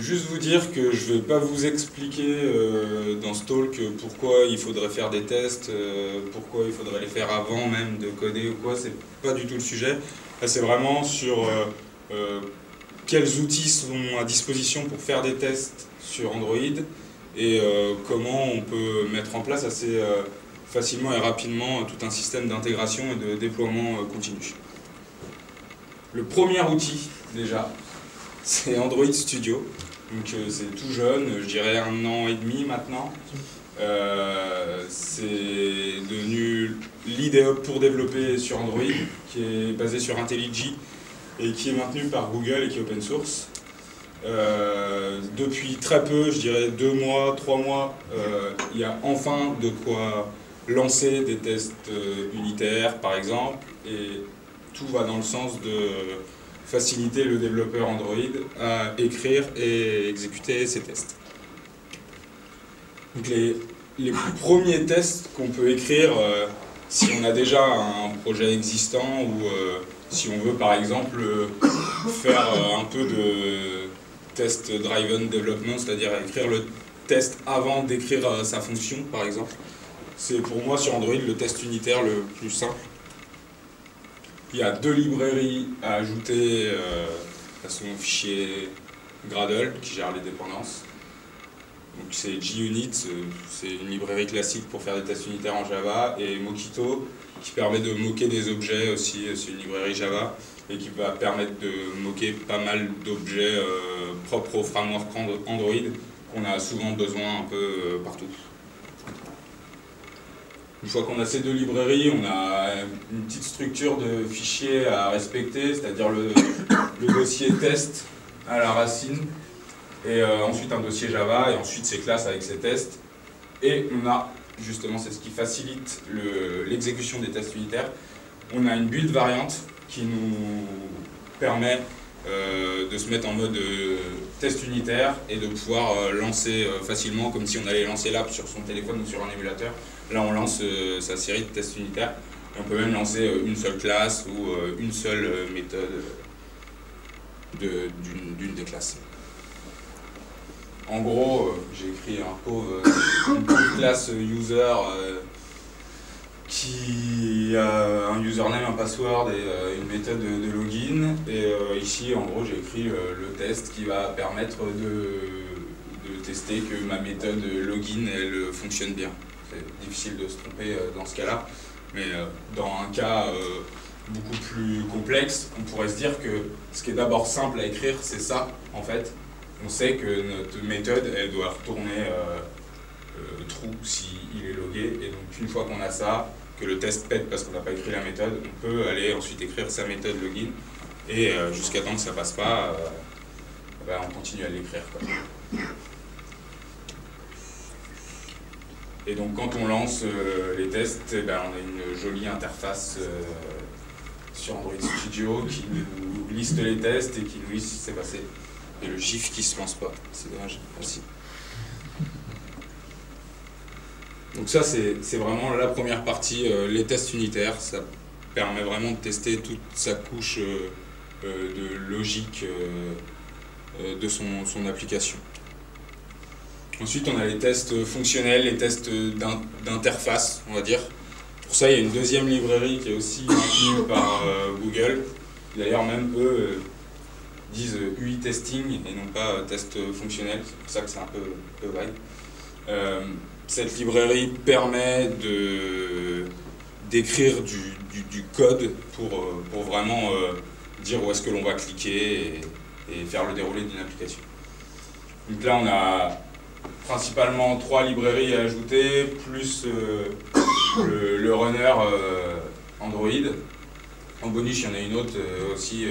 juste vous dire que je ne vais pas vous expliquer dans ce talk pourquoi il faudrait faire des tests, pourquoi il faudrait les faire avant même de coder ou quoi, c'est pas du tout le sujet. Là c'est vraiment sur quels outils sont à disposition pour faire des tests sur Android et comment on peut mettre en place assez facilement et rapidement tout un système d'intégration et de déploiement continu. Le premier outil déjà, c'est Android Studio. Donc c'est tout jeune, je dirais 1 an et demi maintenant. C'est devenu l'IDE pour développer sur Android, qui est basé sur IntelliJ et qui est maintenu par Google et qui est open source. Depuis très peu, je dirais 2 mois, 3 mois, il y a enfin de quoi lancer des tests unitaires par exemple, et tout va dans le sens de faciliter le développeur Android à écrire et exécuter ses tests. Donc les premiers tests qu'on peut écrire si on a déjà un projet existant ou si on veut par exemple faire un peu de test driven development, c'est-à-dire écrire le test avant d'écrire sa fonction par exemple. C'est pour moi sur Android le test unitaire le plus simple. Il y a 2 librairies à ajouter à son fichier Gradle qui gère les dépendances. Donc c'est JUnit, c'est une librairie classique pour faire des tests unitaires en Java, et Mockito qui permet de moquer des objets aussi, c'est une librairie Java et qui va permettre de moquer pas mal d'objets propres au framework Android qu'on a souvent besoin un peu partout. Une fois qu'on a ces 2 librairies, on a une petite structure de fichiers à respecter, c'est-à-dire le dossier test à la racine, et ensuite un dossier Java, et ensuite ses classes avec ses tests. Et on a, justement, c'est ce qui facilite l'exécution des tests unitaires, on a une build variante qui nous permet de se mettre en mode test unitaire et de pouvoir lancer facilement, comme si on allait lancer l'app sur son téléphone ou sur un émulateur. Là on lance sa série de tests unitaires, et on peut même lancer une seule classe ou une seule méthode d'une des classes. En gros, j'ai écrit une pauvre classe user qui a un username, un password et une méthode de login. Et ici, en gros, j'ai écrit le test qui va permettre de tester que ma méthode login elle fonctionne bien. C'est difficile de se tromper dans ce cas-là, mais dans un cas beaucoup plus complexe, on pourrait se dire que ce qui est d'abord simple à écrire, c'est ça, en fait. On sait que notre méthode, elle doit retourner true s'il est logué, et donc une fois qu'on a ça, que le test pète parce qu'on n'a pas écrit la méthode, on peut aller ensuite écrire sa méthode login, et jusqu'à temps que ça passe pas, on continue à l'écrire. Et donc quand on lance les tests, on a une jolie interface sur Android Studio qui nous liste les tests et qui nous dit si c'est passé. Et le GIF qui se lance pas, c'est dommage. Merci. Donc ça c'est vraiment la première partie, les tests unitaires. Ça permet vraiment de tester toute sa couche de logique de son application. Ensuite, on a les tests fonctionnels, les tests d'interface, on va dire. Pour ça, il y a une deuxième librairie qui est aussi maintenue par Google. D'ailleurs, même eux disent UI testing et non pas test fonctionnel. C'est pour ça que c'est un peu vague. Cette librairie permet d'écrire du code pour vraiment dire où est-ce que l'on va cliquer et faire le déroulé d'une application. Donc là, on a principalement 3 librairies à ajouter, plus le runner Android. En bonus, il y en a une autre aussi,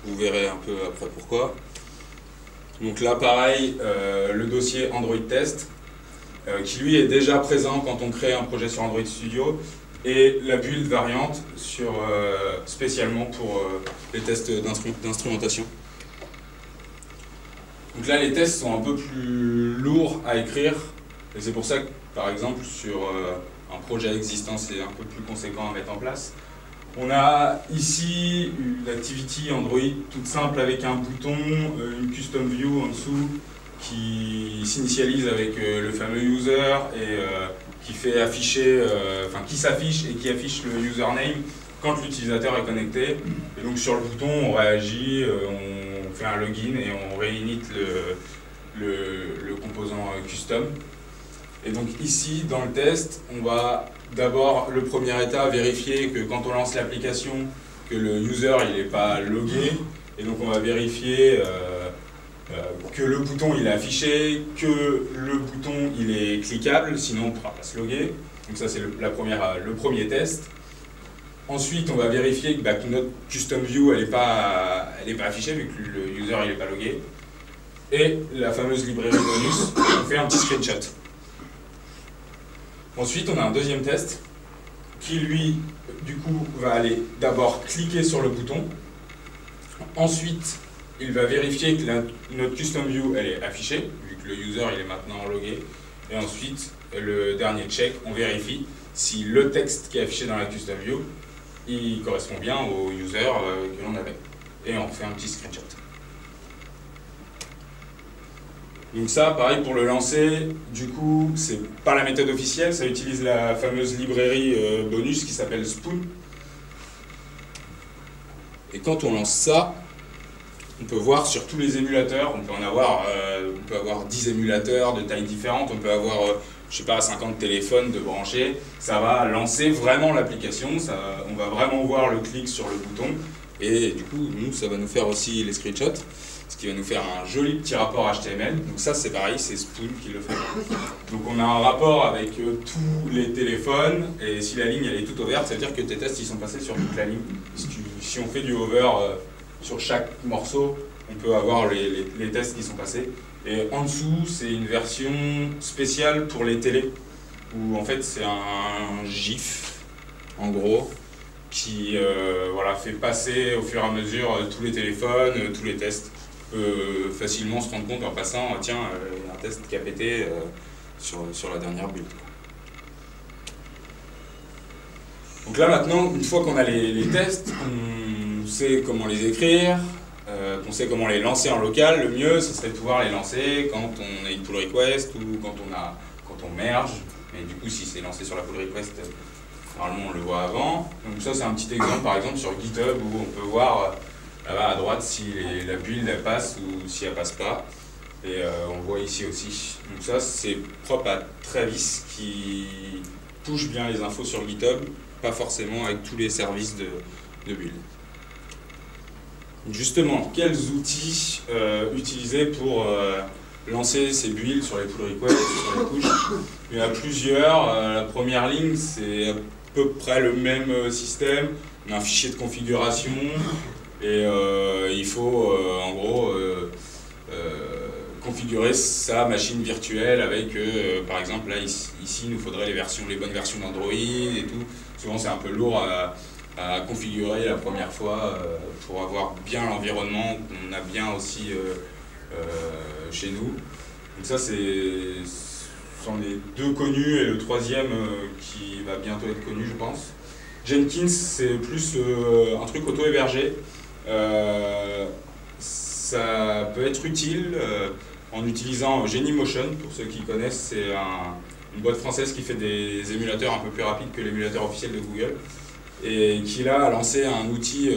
vous verrez un peu après pourquoi. Donc là, pareil, le dossier Android Test, qui lui est déjà présent quand on crée un projet sur Android Studio, et la build variante spécialement pour les tests d'instrumentation. Donc là, les tests sont un peu plus lourds à écrire, et c'est pour ça que, par exemple, sur un projet existant, c'est un peu plus conséquent à mettre en place. On a ici une activity Android toute simple avec un bouton, une custom view en dessous qui s'initialise avec le fameux user et qui fait afficher, qui s'affiche et qui affiche le username quand l'utilisateur est connecté. Et donc sur le bouton, on réagit, on fait un login et on réinite le composant custom. Et donc ici, dans le test, on va d'abord, le premier état, vérifier que quand on lance l'application, que le user il n'est pas logué. Et donc on va vérifier que le bouton il est affiché, que le bouton il est cliquable, sinon on ne pourra pas se loguer. Donc ça c'est le premier test. Ensuite on va vérifier que notre custom view elle n'est pas affichée vu que le user il n'est pas logué. Et la fameuse librairie bonus, on fait un petit screenshot. Ensuite, on a un deuxième test qui, lui, du coup, va aller d'abord cliquer sur le bouton. Ensuite, il va vérifier que notre custom view elle est affichée, vu que le user il est maintenant logué. Et ensuite, le dernier check, on vérifie si le texte qui est affiché dans la custom view il correspond bien au user que l'on avait. Et on fait un petit screenshot. Donc ça, pareil pour le lancer, du coup, c'est pas la méthode officielle, ça utilise la fameuse librairie bonus qui s'appelle Spoon. Et quand on lance ça, on peut voir sur tous les émulateurs, on peut avoir 10 émulateurs de tailles différentes, on peut avoir, je sais pas, 50 téléphones de branchés. Ça va lancer vraiment l'application, on va vraiment voir le clic sur le bouton. Et du coup, nous, ça va nous faire aussi les screenshots. Ce qui va nous faire un joli petit rapport HTML. Donc ça c'est pareil, c'est Spoon qui le fait. Donc on a un rapport avec tous les téléphones, et si la ligne elle est toute ouverte, ça veut dire que tes tests ils sont passés sur toute la ligne. Si on fait du hover sur chaque morceau, on peut avoir les tests qui sont passés. Et en dessous, c'est une version spéciale pour les télés, où en fait c'est un GIF, en gros, qui fait passer au fur et à mesure tous les téléphones, tous les tests. Facilement se rendre compte en passant, tiens, il y a un test qui a pété sur la dernière build. Donc là maintenant, une fois qu'on a les tests, on sait comment les écrire, qu'on sait comment les lancer en local, le mieux ce serait de pouvoir les lancer quand on a une pull request ou quand on merge. Mais du coup si c'est lancé sur la pull request, normalement on le voit avant. Donc ça c'est un petit exemple par exemple sur GitHub où on peut voir là-bas à droite si la build elle passe ou si elle passe pas. Et on voit ici aussi. Donc ça c'est propre à Travis qui push bien les infos sur GitHub, pas forcément avec tous les services de build. Justement, quels outils utiliser pour lancer ces builds sur les pull requests, sur les push? Il y en a plusieurs. La première ligne c'est à peu près le même système. On a un fichier de configuration. Et il faut en gros configurer sa machine virtuelle avec, par exemple, là ici il nous faudrait les bonnes versions d'Android et tout. Souvent c'est un peu lourd à configurer la première fois pour avoir bien l'environnement qu'on a bien aussi chez nous. Donc ça sont les deux connus et le troisième qui va bientôt être connu je pense. Jenkins c'est plus un truc auto-hébergé. Ça peut être utile en utilisant Genymotion, pour ceux qui connaissent, c'est une boîte française qui fait des émulateurs un peu plus rapides que l'émulateur officiel de Google et qui là a lancé un outil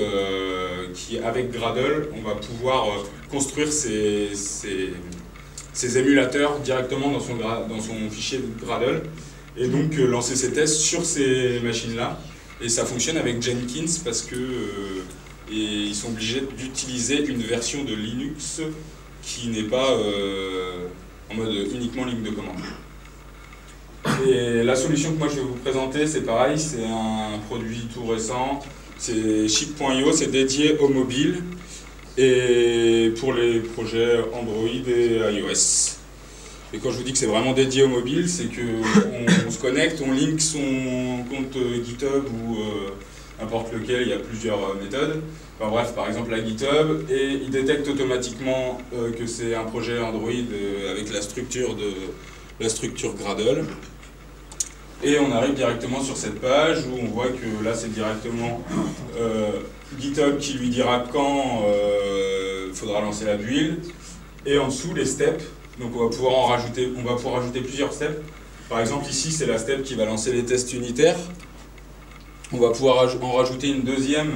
qui avec Gradle on va pouvoir construire ces émulateurs directement dans son fichier de Gradle et donc lancer ses tests sur ces machines là et ça fonctionne avec Jenkins parce que et ils sont obligés d'utiliser une version de Linux qui n'est pas en mode uniquement ligne de commande. Et la solution que moi je vais vous présenter, c'est pareil, c'est un produit tout récent, c'est Ship.io, c'est dédié au mobile et pour les projets Android et iOS. Et quand je vous dis que c'est vraiment dédié au mobile, c'est qu'on se connecte, on link son compte GitHub ou n'importe lequel, il y a plusieurs méthodes. Enfin bref, par exemple la GitHub, et il détecte automatiquement que c'est un projet Android avec la structure Gradle. Et on arrive directement sur cette page où on voit que là c'est directement GitHub qui lui dira quand il faudra lancer la build. Et en dessous les steps, donc on va pouvoir rajouter plusieurs steps. Par exemple ici c'est la step qui va lancer les tests unitaires. On va pouvoir en rajouter une deuxième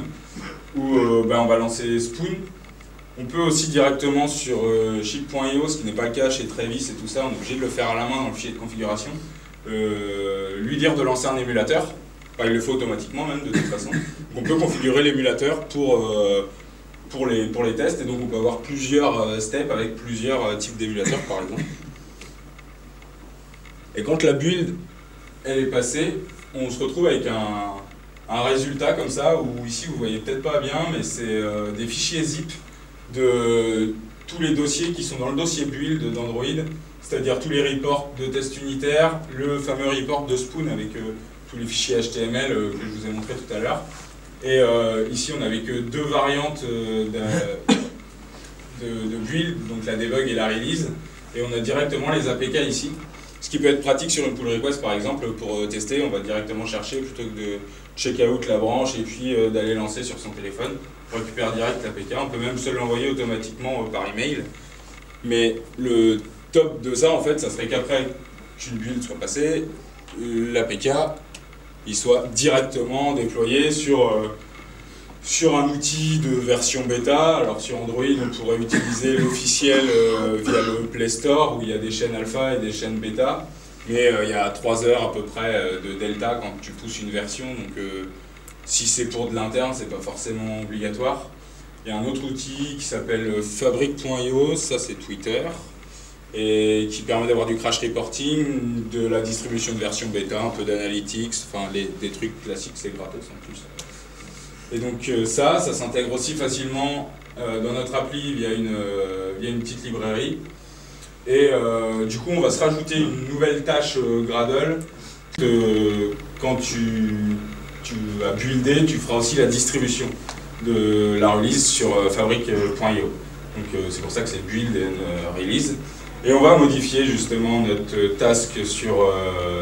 où on va lancer Spoon. On peut aussi directement sur ship.io, ce qui n'est pas le cas chez Travis et tout ça, on est obligé de le faire à la main dans le fichier de configuration, lui dire de lancer un émulateur. Enfin, il le fait automatiquement même de toute façon. On peut configurer l'émulateur pour les tests, et donc on peut avoir plusieurs steps avec plusieurs types d'émulateurs par exemple. Et quand la build elle est passée, on se retrouve avec un résultat comme ça, où ici vous voyez peut-être pas bien, mais c'est des fichiers zip de tous les dossiers qui sont dans le dossier build d'Android, c'est-à-dire tous les reports de tests unitaires, le fameux report de Spoon avec tous les fichiers HTML que je vous ai montré tout à l'heure. Et ici on n'avait que deux variantes de build, donc la debug et la release, et on a directement les APK ici. Ce qui peut être pratique sur une pull request par exemple, pour tester, on va directement chercher plutôt que de check out la branche et puis d'aller lancer sur son téléphone. On récupère direct l'APK, on peut même se l'envoyer automatiquement par email. Mais le top de ça en fait, ça serait qu'après qu'une build soit passée, l'APK il soit directement déployé sur un outil de version bêta. Alors sur Android, on pourrait utiliser l'officiel via le Play Store où il y a des chaînes alpha et des chaînes bêta. Mais il y a 3 heures à peu près de delta quand tu pousses une version. Donc si c'est pour de l'interne, c'est pas forcément obligatoire. Il y a un autre outil qui s'appelle Fabric.io, ça c'est Twitter, et qui permet d'avoir du crash reporting, de la distribution de version bêta, un peu d'analytics, enfin des trucs classiques, c'est gratos en plus. Et donc ça s'intègre aussi facilement dans notre appli via une petite librairie. Et du coup, on va se rajouter une nouvelle tâche Gradle. Quand tu vas builder, tu feras aussi la distribution de la release sur fabric.io. Donc c'est pour ça que c'est build and release. Et on va modifier justement notre task sur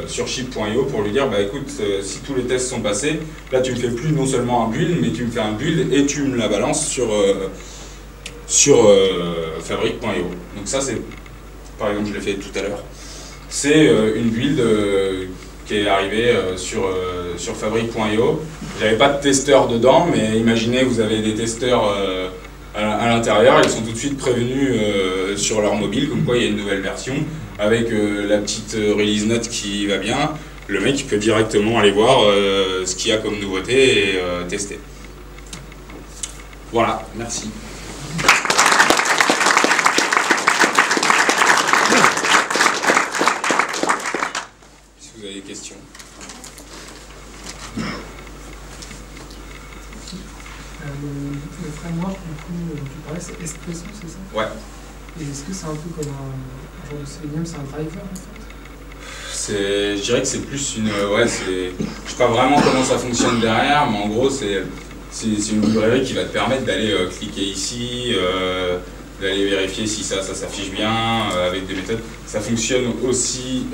ship.io pour lui dire, bah écoute, si tous les tests sont passés, là tu me fais plus non seulement un build, mais tu me fais un build et tu me la balances sur fabric.io. Donc ça c'est, par exemple je l'ai fait tout à l'heure, c'est une build qui est arrivée sur fabric.io. J'avais pas de testeur dedans, mais imaginez vous avez des testeurs à l'intérieur, ils sont tout de suite prévenus sur leur mobile, comme quoi il y a une nouvelle version, avec la petite release note qui va bien. Le mec il peut directement aller voir ce qu'il y a comme nouveauté et tester. Voilà, merci. Si vous avez des questions. Le framework, du coup, dont tu parlais, c'est Espresso, c'est ça? Ouais. Et est-ce que c'est un peu comme un genre de Selenium, c'est un driver en fait? Je dirais que c'est plus une... Ouais, je sais pas vraiment comment ça fonctionne derrière, mais en gros, c'est une librairie qui va te permettre d'aller cliquer ici, d'aller vérifier si ça s'affiche bien, avec des méthodes. Ça fonctionne aussi...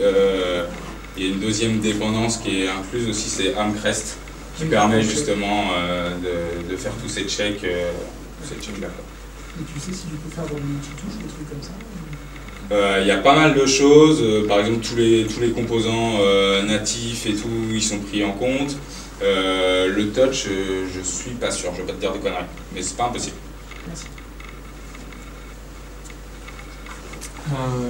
il y a une deuxième dépendance qui est incluse aussi, c'est Amcrest, qui permet justement de faire tous ces checks là. Et tu sais si tu peux faire des multitouches, des trucs comme ça? Il y a pas mal de choses, par exemple tous les composants natifs et tout, ils sont pris en compte. Le touch, je suis pas sûr, je vais pas te dire des conneries, mais c'est pas impossible. Merci.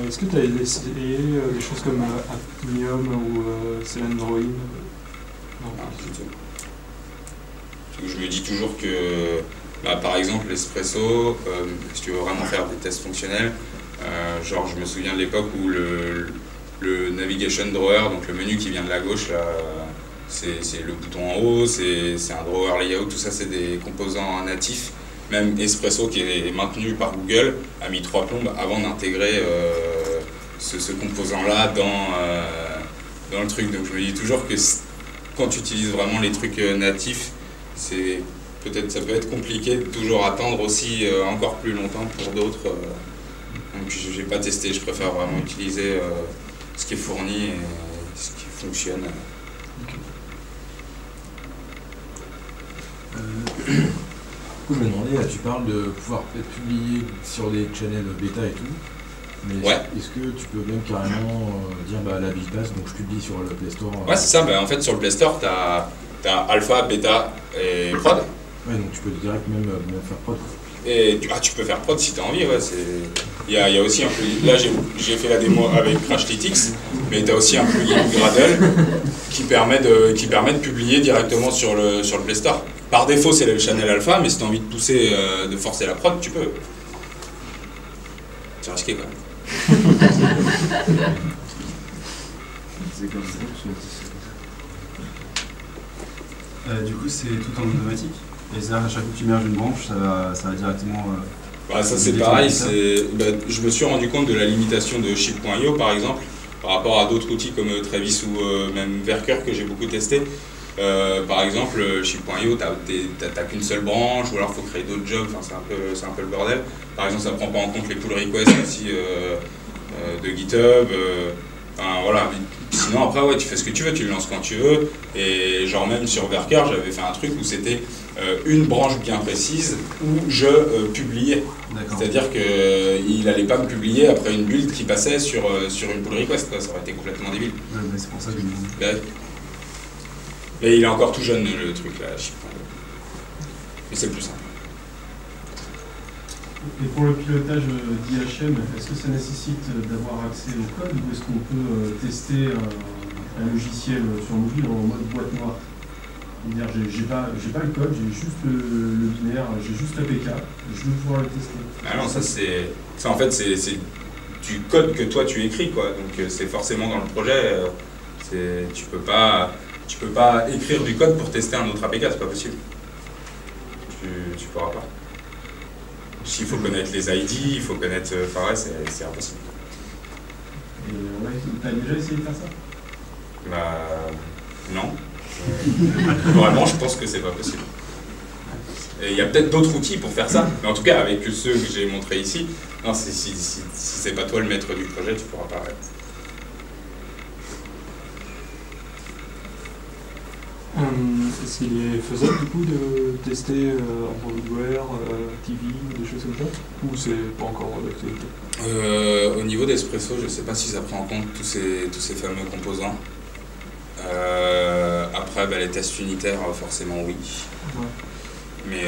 Est-ce que tu as essayé des choses comme Apnium ou Selendroid? Non, pas du tout. Je me dis toujours que, par exemple, l'Espresso, si tu veux vraiment faire des tests fonctionnels, genre je me souviens de l'époque où le Navigation Drawer, donc le menu qui vient de la gauche, là, c'est le bouton en haut, c'est un drawer layout, tout ça c'est des composants natifs. Même Espresso, qui est maintenu par Google, a mis 3 plombes avant d'intégrer ce composant-là dans le truc. Donc je me dis toujours que quand tu utilises vraiment les trucs natifs, ça peut être compliqué de toujours attendre aussi encore plus longtemps pour d'autres. Donc j'ai pas testé, je préfère vraiment utiliser ce qui est fourni et ce qu'il fonctionne. Du coup, je me demandais, là, tu parles de pouvoir peut-être publier sur des channels bêta et tout, mais Ouais. est-ce que tu peux même carrément dire bah, la build pass, donc je publie sur le Play Store Ouais, c'est ça. En fait, sur le Play Store, tu as alpha, bêta et prod. Ouais, donc tu peux direct même faire prod. Et tu peux faire prod si tu as envie. Ouais, il y a aussi un plugin. Là, j'ai fait la démo avec CrashlyTix, mais tu as aussi un plugin Gradle qui permet de publier directement sur le Play Store. Par défaut, c'est le channel alpha, mais si tu as envie de pousser, de forcer la prod, tu peux. C'est risqué quand même. C'est comme ça. Du coup, c'est tout en automatique. Et ça, à chaque fois que tu merges une branche, ça va directement. Ça c'est pareil. Je me suis rendu compte de la limitation de Ship.io par exemple, par rapport à d'autres outils comme Travis ou même Verker que j'ai beaucoup testé. Par exemple, Ship.io, t'as qu'une seule branche, ou alors il faut créer d'autres jobs, enfin, c'est un peu le bordel. Par exemple, ça prend pas en compte les pull requests aussi de GitHub. Enfin, voilà. Mais sinon après ouais, tu fais ce que tu veux, tu le lances quand tu veux. Et genre même sur Verker, j'avais fait un truc où c'était une branche bien précise où je publiais. C'est-à-dire qu'il n'allait pas me publier après une build qui passait sur une pull request, quoi. Ça aurait été complètement débile. Ouais, c'est pour ça que je me dis. Et il est encore tout jeune le truc là, mais c'est le plus simple. Et pour le pilotage d'IHM, est-ce que ça nécessite d'avoir accès au code ou est-ce qu'on peut tester un logiciel sur mobile en mode boîte noire? C'est-à-dire, j'ai pas le code, j'ai juste le binaire, j'ai juste l'APK, je veux pouvoir le tester. Ah non, ça en fait c'est du code que toi tu écris quoi, donc c'est forcément dans le projet. Tu peux pas écrire du code pour tester un autre APK, c'est pas possible. Tu pourras pas. Il faut connaître les ID, il faut connaître. Enfin ouais, c'est impossible. Et ouais, t'as déjà essayé de faire ça? Bah non. Vraiment, je pense que c'est pas possible. Et il y a peut-être d'autres outils pour faire ça, mais en tout cas, avec ceux que j'ai montrés ici, non, si c'est pas toi le maître du projet, tu pourras pas. Ouais. Est-ce qu'il est faisable du coup de tester en hardware, TV ou des choses comme ça? Ou c'est pas encore d'actualité? Au niveau d'Espresso, je sais pas si ça prend en compte tous ces fameux composants. Après, les tests unitaires, forcément oui. Ouais. Mais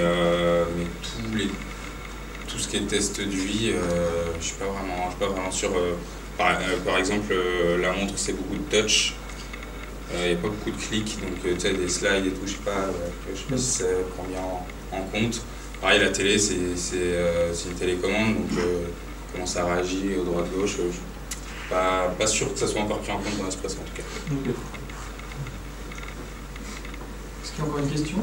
tout ce qui est test d'UI, je suis pas vraiment sûr. Par exemple, la montre c'est beaucoup de touch. Il n'y a pas beaucoup de clics, donc tu sais, des slides et tout, je sais pas si ça prend bien en compte. Pareil, la télé, c'est une télécommande, donc comment ça réagit au droite-gauche, je suis pas sûr que ça soit encore pris en compte dans Espresso en tout cas. Okay. Est-ce qu'il y a encore une question?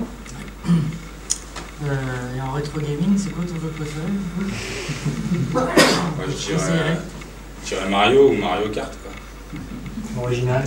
Et en rétro gaming, c'est quoi ton jeu préféré? Moi, je dirais Mario ou Mario Kart, quoi. Original.